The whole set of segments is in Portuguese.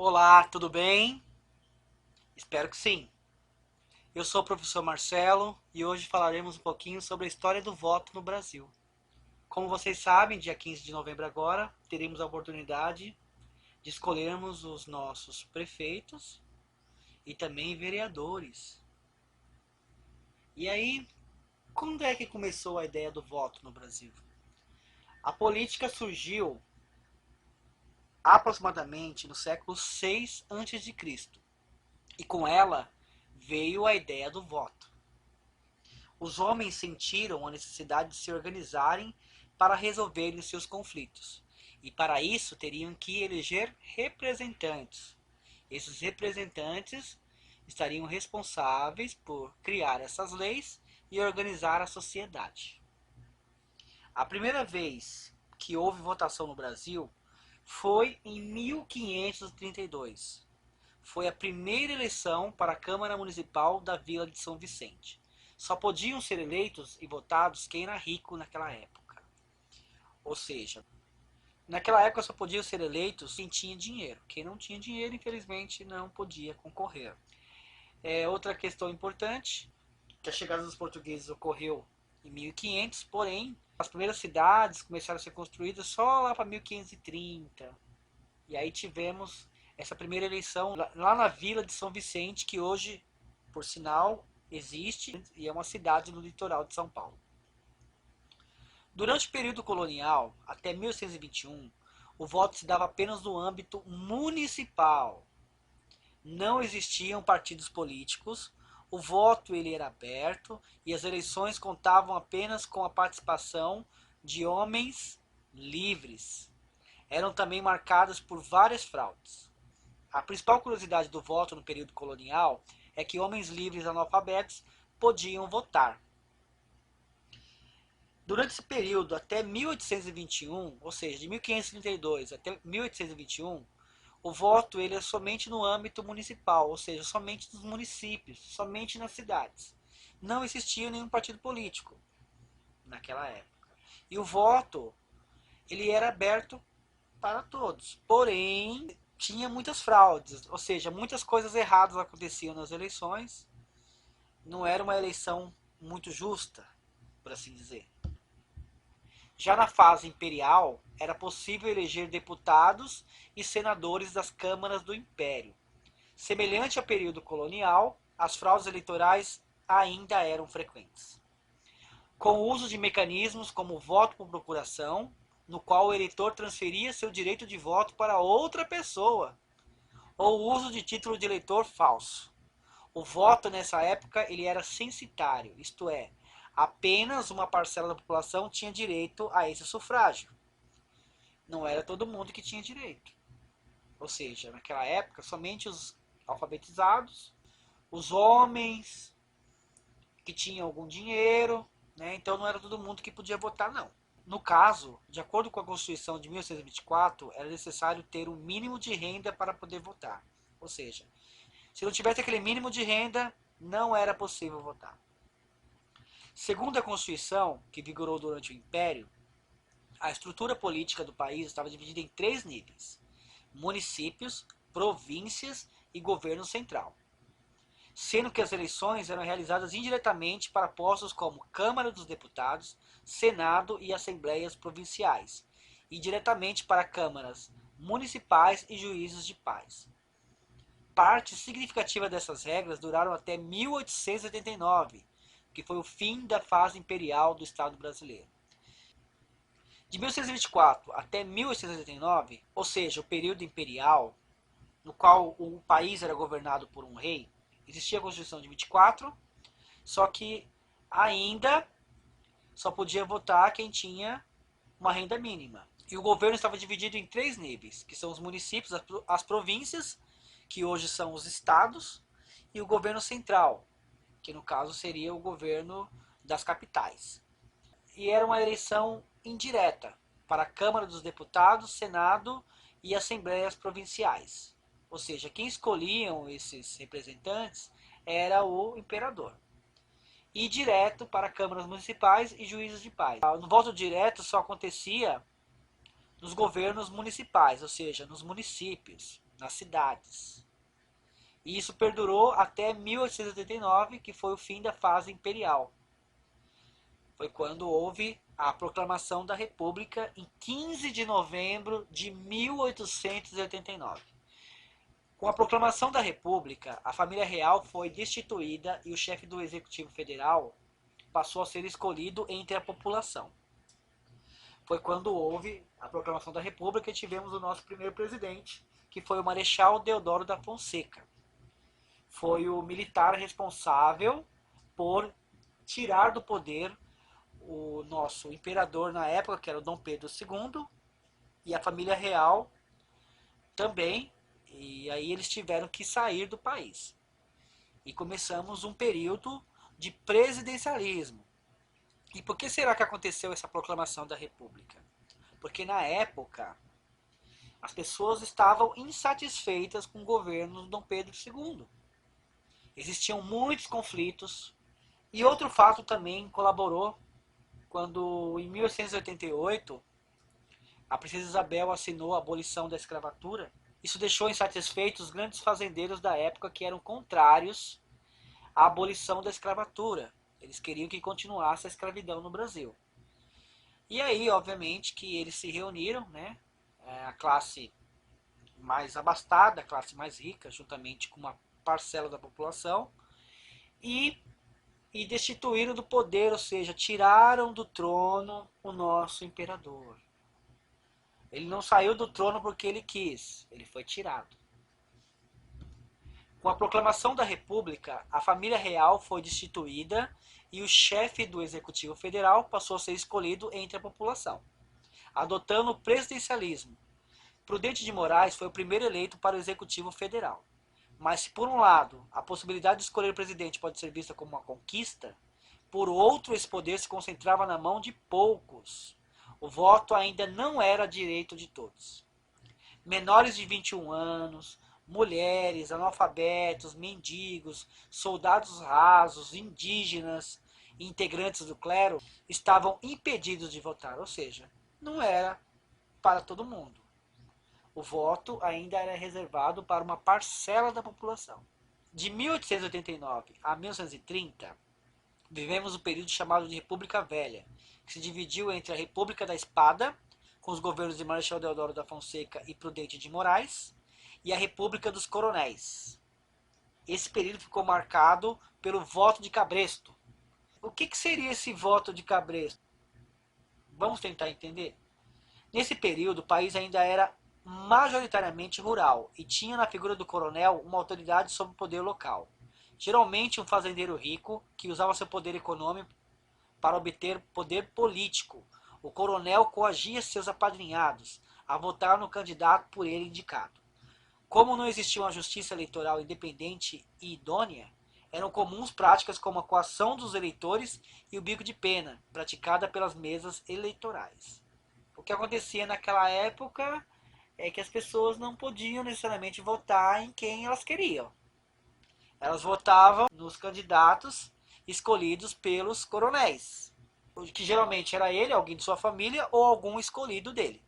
Olá, tudo bem? Espero que sim. Eu sou o professor Marcelo e hoje falaremos um pouquinho sobre a história do voto no Brasil. Como vocês sabem, dia 15 de novembro agora, teremos a oportunidade de escolhermos os nossos prefeitos e também vereadores. E aí, quando é que começou a ideia do voto no Brasil? A política surgiu aproximadamente no século 6 a.C. e com ela veio a ideia do voto. Os homens sentiram a necessidade de se organizarem para resolverem seus conflitos. E para isso teriam que eleger representantes. Esses representantes estariam responsáveis por criar essas leis e organizar a sociedade. A primeira vez que houve votação no Brasil foi em 1532. Foi a primeira eleição para a Câmara Municipal da Vila de São Vicente. Só podiam ser eleitos e votados quem era rico naquela época. Ou seja, naquela época só podiam ser eleitos quem tinha dinheiro. Quem não tinha dinheiro, infelizmente, não podia concorrer. Outra questão importante, que a chegada dos portugueses ocorreu em 1500, porém, as primeiras cidades começaram a ser construídas só lá para 1530. E aí tivemos essa primeira eleição lá na Vila de São Vicente, que hoje, por sinal, existe e é uma cidade no litoral de São Paulo. Durante o período colonial, até 1821, o voto se dava apenas no âmbito municipal. Não existiam partidos políticos, o voto ele era aberto e as eleições contavam apenas com a participação de homens livres. Eram também marcadas por várias fraudes. A principal curiosidade do voto no período colonial é que homens livres analfabetos podiam votar. Durante esse período, até 1821, ou seja, de 1532 até 1821, o voto ele é somente no âmbito municipal, ou seja, somente nos municípios, somente nas cidades. Não existia nenhum partido político naquela época. E o voto ele era aberto para todos. Porém, tinha muitas fraudes, ou seja, muitas coisas erradas aconteciam nas eleições. Não era uma eleição muito justa, por assim dizer. Já na fase imperial, era possível eleger deputados e senadores das câmaras do império. Semelhante ao período colonial, as fraudes eleitorais ainda eram frequentes. Com o uso de mecanismos como o voto por procuração, no qual o eleitor transferia seu direito de voto para outra pessoa, ou o uso de título de eleitor falso. O voto nessa época ele era censitário, isto é, apenas uma parcela da população tinha direito a esse sufrágio. Não era todo mundo que tinha direito. Ou seja, naquela época, somente os alfabetizados, os homens que tinham algum dinheiro, né? Então não era todo mundo que podia votar, não. No caso, de acordo com a Constituição de 1924, era necessário ter um mínimo de renda para poder votar. Ou seja, se não tivesse aquele mínimo de renda, não era possível votar. Segundo a Constituição, que vigorou durante o Império, a estrutura política do país estava dividida em três níveis: municípios, províncias e governo central. Sendo que as eleições eram realizadas indiretamente para postos como Câmara dos Deputados, Senado e Assembleias Provinciais, e diretamente para câmaras municipais e juízes de paz. Parte significativa dessas regras duraram até 1889, que foi o fim da fase imperial do Estado brasileiro. De 1824 até 1889, ou seja, o período imperial, no qual o país era governado por um rei, existia a Constituição de 24, só que ainda só podia votar quem tinha uma renda mínima. E o governo estava dividido em três níveis, que são os municípios, as províncias, que hoje são os estados, e o governo central, que no caso seria o governo das capitais. E era uma eleição indireta para a Câmara dos Deputados, Senado e Assembleias Provinciais. Ou seja, quem escolhiam esses representantes era o imperador. E direto para câmaras municipais e juízes de paz. No voto direto só acontecia nos governos municipais, ou seja, nos municípios. nas cidades. E isso perdurou até 1889, que foi o fim da fase imperial. Foi quando houve a proclamação da República em 15 de novembro de 1889. Com a proclamação da República, a família real foi destituída e o chefe do Executivo Federal passou a ser escolhido entre a população. Foi quando houve a proclamação da República e tivemos o nosso primeiro presidente, que foi o Marechal Deodoro da Fonseca. Foi o militar responsável por tirar do poder o nosso imperador na época, que era o Dom Pedro II, e a família real também, e aí eles tiveram que sair do país. E começamos um período de presidencialismo. E por que será que aconteceu essa proclamação da República? Porque na época as pessoas estavam insatisfeitas com o governo do Dom Pedro II. Existiam muitos conflitos. E outro fato também colaborou quando, em 1888, a princesa Isabel assinou a abolição da escravatura. Isso deixou insatisfeitos os grandes fazendeiros da época que eram contrários à abolição da escravatura. Eles queriam que continuasse a escravidão no Brasil. E aí, obviamente, que eles se reuniram, né? A classe mais abastada, a classe mais rica, juntamente com uma parcela da população, e destituíram do poder, ou seja, tiraram do trono o nosso imperador. Ele não saiu do trono porque ele quis, ele foi tirado. Com a proclamação da República, a família real foi destituída e o chefe do Executivo Federal passou a ser escolhido entre a população, adotando o presidencialismo. Prudente de Moraes foi o primeiro eleito para o Executivo Federal. Mas se por um lado a possibilidade de escolher o presidente pode ser vista como uma conquista, por outro esse poder se concentrava na mão de poucos. O voto ainda não era direito de todos. Menores de 21 anos, mulheres, analfabetos, mendigos, soldados rasos, indígenas e integrantes do clero estavam impedidos de votar, ou seja, não era para todo mundo. O voto ainda era reservado para uma parcela da população. De 1889 a 1930, vivemos um período chamado de República Velha, que se dividiu entre a República da Espada, com os governos de Marechal Deodoro da Fonseca e Prudente de Moraes, e a República dos Coronéis. Esse período ficou marcado pelo voto de cabresto. O que seria esse voto de cabresto? Vamos tentar entender? Nesse período, o país ainda era majoritariamente rural e tinha na figura do coronel uma autoridade sobre o poder local. Geralmente um fazendeiro rico que usava seu poder econômico para obter poder político. O coronel coagia seus apadrinhados a votar no candidato por ele indicado. Como não existia uma justiça eleitoral independente e idônea, eram comuns práticas como a coação dos eleitores e o bico de pena, praticada pelas mesas eleitorais. O que acontecia naquela época é que as pessoas não podiam necessariamente votar em quem elas queriam. Elas votavam nos candidatos escolhidos pelos coronéis, que geralmente era ele, alguém de sua família ou algum escolhido dele.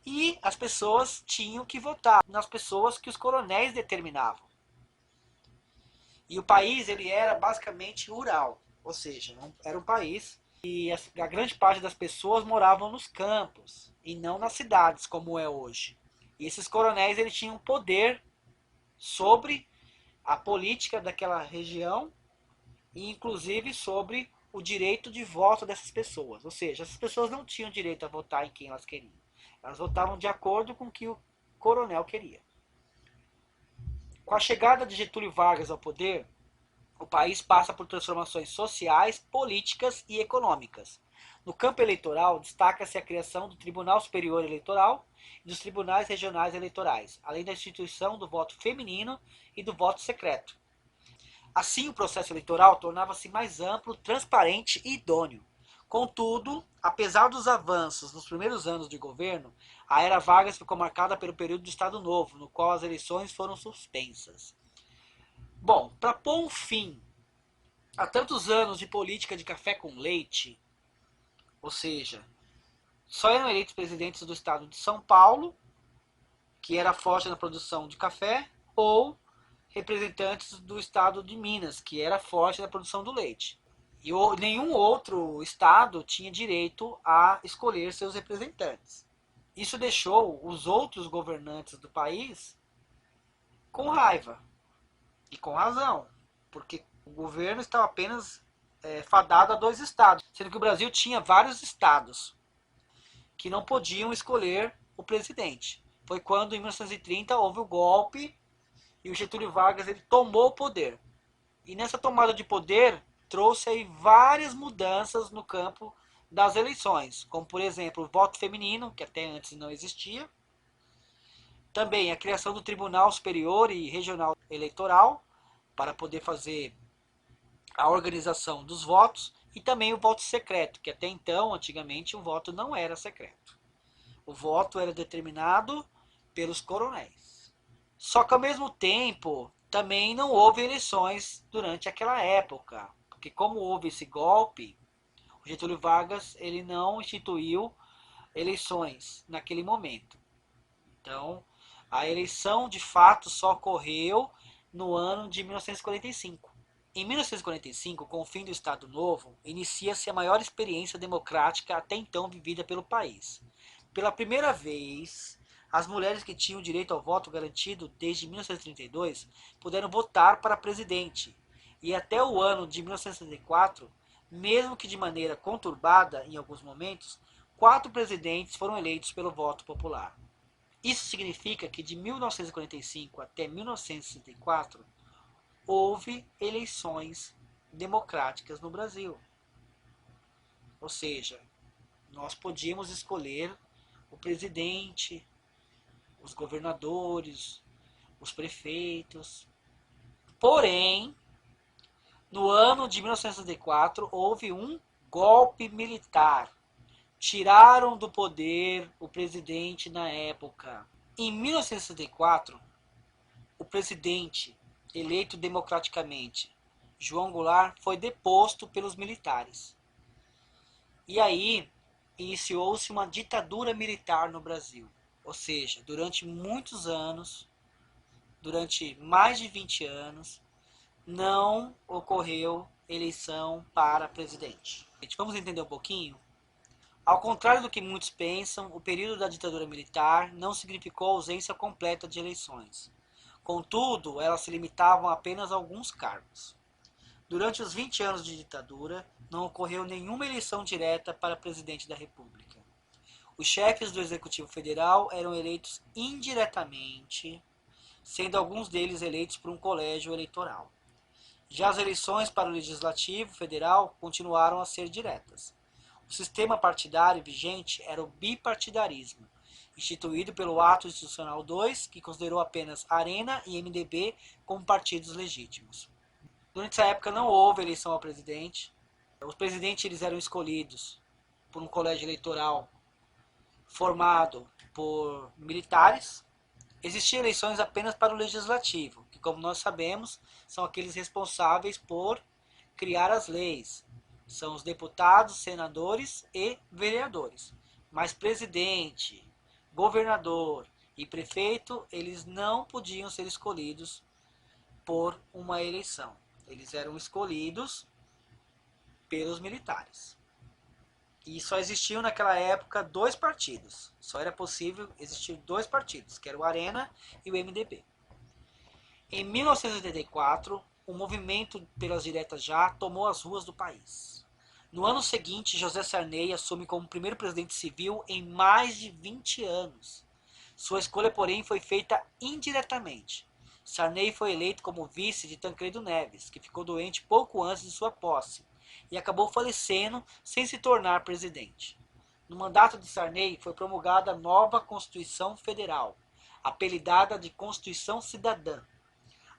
E as pessoas tinham que votar nas pessoas que os coronéis determinavam. E o país ele era basicamente rural, ou seja, era um país e a grande parte das pessoas moravam nos campos e não nas cidades como é hoje. E esses coronéis eles tinham poder sobre a política daquela região e inclusive sobre o direito de voto dessas pessoas. Ou seja, essas pessoas não tinham direito a votar em quem elas queriam. Elas votavam de acordo com o que o coronel queria. Com a chegada de Getúlio Vargas ao poder, o país passa por transformações sociais, políticas e econômicas. No campo eleitoral, destaca-se a criação do Tribunal Superior Eleitoral e dos Tribunais Regionais Eleitorais, além da instituição do voto feminino e do voto secreto. Assim, o processo eleitoral tornava-se mais amplo, transparente e idôneo. Contudo, apesar dos avanços nos primeiros anos de governo, a era Vargas ficou marcada pelo período do Estado Novo, no qual as eleições foram suspensas. Bom, para pôr um fim a tantos anos de política de café com leite, ou seja, só eram eleitos presidentes do estado de São Paulo que era forte na produção de café, ou representantes do estado de Minas, que era forte na produção do leite. E nenhum outro estado tinha direito a escolher seus representantes. Isso deixou os outros governantes do país com raiva, e com razão, porque o governo estava apenas fadado a dois estados, sendo que o Brasil tinha vários estados que não podiam escolher o presidente. Foi quando, em 1930, houve o golpe e o Getúlio Vargas ele tomou o poder. E nessa tomada de poder trouxe aí várias mudanças no campo das eleições, como por exemplo o voto feminino, que até antes não existia, também a criação do Tribunal Superior e Regional Eleitoral para poder fazer a organização dos votos, e também o voto secreto, que até então, antigamente, o voto não era secreto. O voto era determinado pelos coronéis. Só que ao mesmo tempo, também não houve eleições durante aquela época, porque como houve esse golpe, o Getúlio Vargas ele não instituiu eleições naquele momento. Então, a eleição de fato só ocorreu no ano de 1945. Em 1945, com o fim do Estado Novo, inicia-se a maior experiência democrática até então vivida pelo país. Pela primeira vez, as mulheres que tinham direito ao voto garantido desde 1932 puderam votar para presidente. E até o ano de 1964, mesmo que de maneira conturbada em alguns momentos, 4 presidentes foram eleitos pelo voto popular. Isso significa que de 1945 até 1964 houve eleições democráticas no Brasil. Ou seja, nós podíamos escolher o presidente, os governadores, os prefeitos. Porém, no ano de 1964 houve um golpe militar. Tiraram do poder o presidente na época. Em 1964, o presidente eleito democraticamente, João Goulart, foi deposto pelos militares. E aí iniciou-se uma ditadura militar no Brasil. Ou seja, durante muitos anos, durante mais de 20 anos, não ocorreu eleição para presidente. Vamos entender um pouquinho? Ao contrário do que muitos pensam, o período da ditadura militar não significou ausência completa de eleições. Contudo, elas se limitavam apenas a alguns cargos. Durante os 20 anos de ditadura, não ocorreu nenhuma eleição direta para presidente da República. Os chefes do Executivo Federal eram eleitos indiretamente, sendo alguns deles eleitos por um colégio eleitoral. Já as eleições para o Legislativo Federal continuaram a ser diretas. O sistema partidário vigente era o bipartidarismo, instituído pelo Ato Institucional 2, que considerou apenas Arena e MDB como partidos legítimos. Durante essa época não houve eleição ao presidente. Os presidentes eles eram escolhidos por um colégio eleitoral formado por militares. Existiam eleições apenas para o legislativo, que como nós sabemos, são aqueles responsáveis por criar as leis. São os deputados, senadores e vereadores. Mas presidente, governador e prefeito, eles não podiam ser escolhidos por uma eleição. Eles eram escolhidos pelos militares. E só existiam naquela época 2 partidos. Só era possível existir 2 partidos, que era o Arena e o MDB. Em 1984, o movimento pelas diretas já tomou as ruas do país. No ano seguinte, José Sarney assume como primeiro presidente civil em mais de 20 anos. Sua escolha, porém, foi feita indiretamente. Sarney foi eleito como vice de Tancredo Neves, que ficou doente pouco antes de sua posse, e acabou falecendo sem se tornar presidente. No mandato de Sarney foi promulgada a nova Constituição Federal, apelidada de Constituição Cidadã.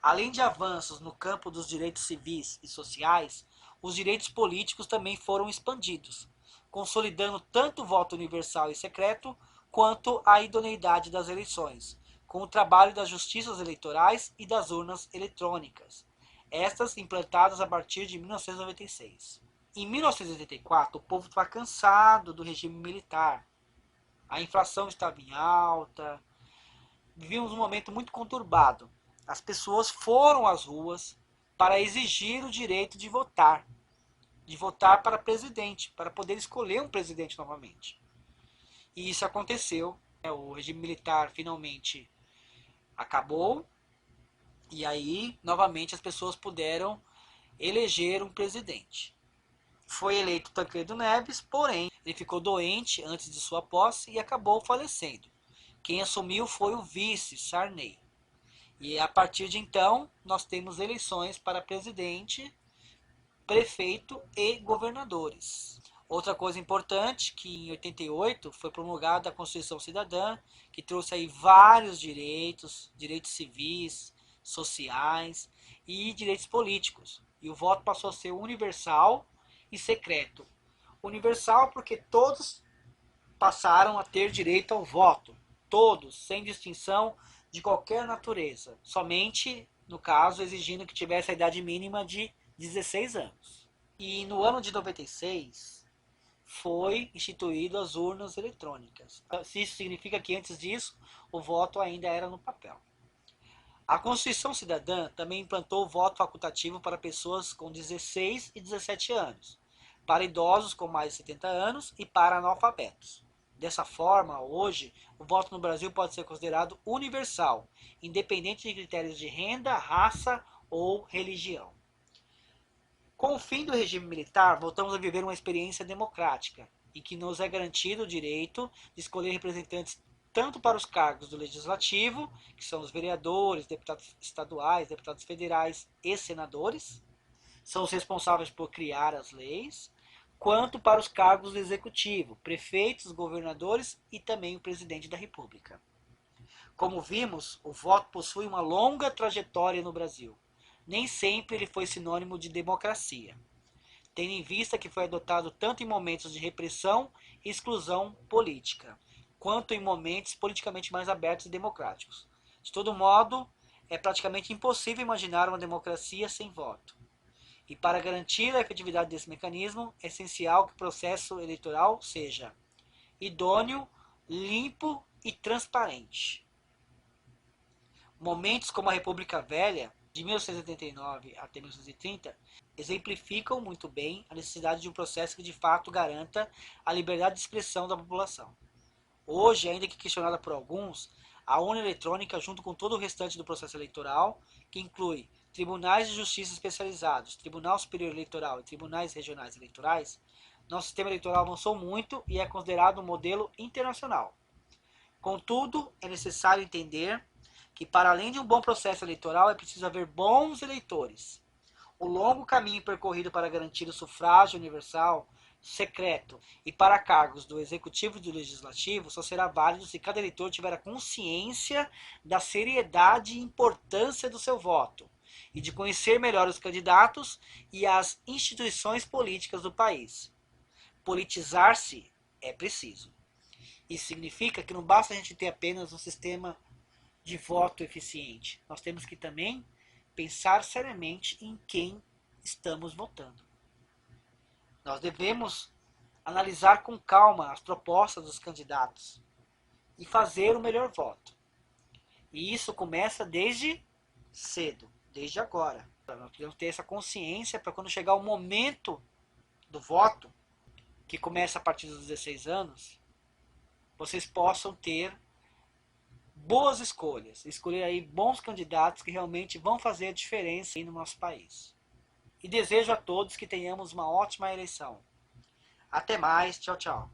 Além de avanços no campo dos direitos civis e sociais, os direitos políticos também foram expandidos, consolidando tanto o voto universal e secreto quanto a idoneidade das eleições, com o trabalho das justiças eleitorais e das urnas eletrônicas, estas implantadas a partir de 1996. Em 1984, o povo estava cansado do regime militar. A inflação estava em alta, vivíamos um momento muito conturbado. As pessoas foram às ruas para exigir o direito de votar para presidente, para poder escolher um presidente novamente. E isso aconteceu. O regime militar finalmente acabou e aí novamente as pessoas puderam eleger um presidente. Foi eleito Tancredo Neves, porém ele ficou doente antes de sua posse e acabou falecendo. Quem assumiu foi o vice, Sarney. E a partir de então, nós temos eleições para presidente, prefeito e governadores. Outra coisa importante, que em 88 foi promulgada a Constituição Cidadã, que trouxe aí vários direitos, direitos civis, sociais e direitos políticos. E o voto passou a ser universal e secreto. Universal porque todos passaram a ter direito ao voto, todos, sem distinção de qualquer natureza, somente, no caso, exigindo que tivesse a idade mínima de 16 anos. E no ano de 96 foi instituído as urnas eletrônicas. Isso significa que antes disso o voto ainda era no papel. A Constituição Cidadã também implantou o voto facultativo para pessoas com 16 e 17 anos, para idosos com mais de 70 anos e para analfabetos. Dessa forma, hoje, o voto no Brasil pode ser considerado universal, independente de critérios de renda, raça ou religião. Com o fim do regime militar, voltamos a viver uma experiência democrática, em que nos é garantido o direito de escolher representantes tanto para os cargos do Legislativo, que são os vereadores, deputados estaduais, deputados federais e senadores, são os responsáveis por criar as leis, quanto para os cargos do Executivo, prefeitos, governadores e também o presidente da República. Como vimos, o voto possui uma longa trajetória no Brasil. Nem sempre ele foi sinônimo de democracia, tendo em vista que foi adotado tanto em momentos de repressão e exclusão política, quanto em momentos politicamente mais abertos e democráticos. De todo modo, é praticamente impossível imaginar uma democracia sem voto. E para garantir a efetividade desse mecanismo, é essencial que o processo eleitoral seja idôneo, limpo e transparente. Momentos como a República Velha, de 1989 até 1930, exemplificam muito bem a necessidade de um processo que de fato garanta a liberdade de expressão da população. Hoje, ainda que questionada por alguns, a urna eletrônica, junto com todo o restante do processo eleitoral, que inclui tribunais de justiça especializados, Tribunal Superior Eleitoral e tribunais regionais eleitorais, nosso sistema eleitoral avançou muito e é considerado um modelo internacional. Contudo, é necessário entender que, para além de um bom processo eleitoral, é preciso haver bons eleitores. O longo caminho percorrido para garantir o sufrágio universal, secreto e para cargos do Executivo e do Legislativo só será válido se cada eleitor tiver a consciência da seriedade e importância do seu voto e de conhecer melhor os candidatos e as instituições políticas do país. Politizar-se é preciso. Isso significa que não basta a gente ter apenas um sistema de voto eficiente. Nós temos que também pensar seriamente em quem estamos votando. Nós devemos analisar com calma as propostas dos candidatos e fazer o melhor voto. E isso começa desde cedo, desde agora. Nós precisamos ter essa consciência para quando chegar o momento do voto, que começa a partir dos 16 anos, vocês possam ter boas escolhas, escolher aí bons candidatos que realmente vão fazer a diferença aí no nosso país. E desejo a todos que tenhamos uma ótima eleição. Até mais, tchau, tchau.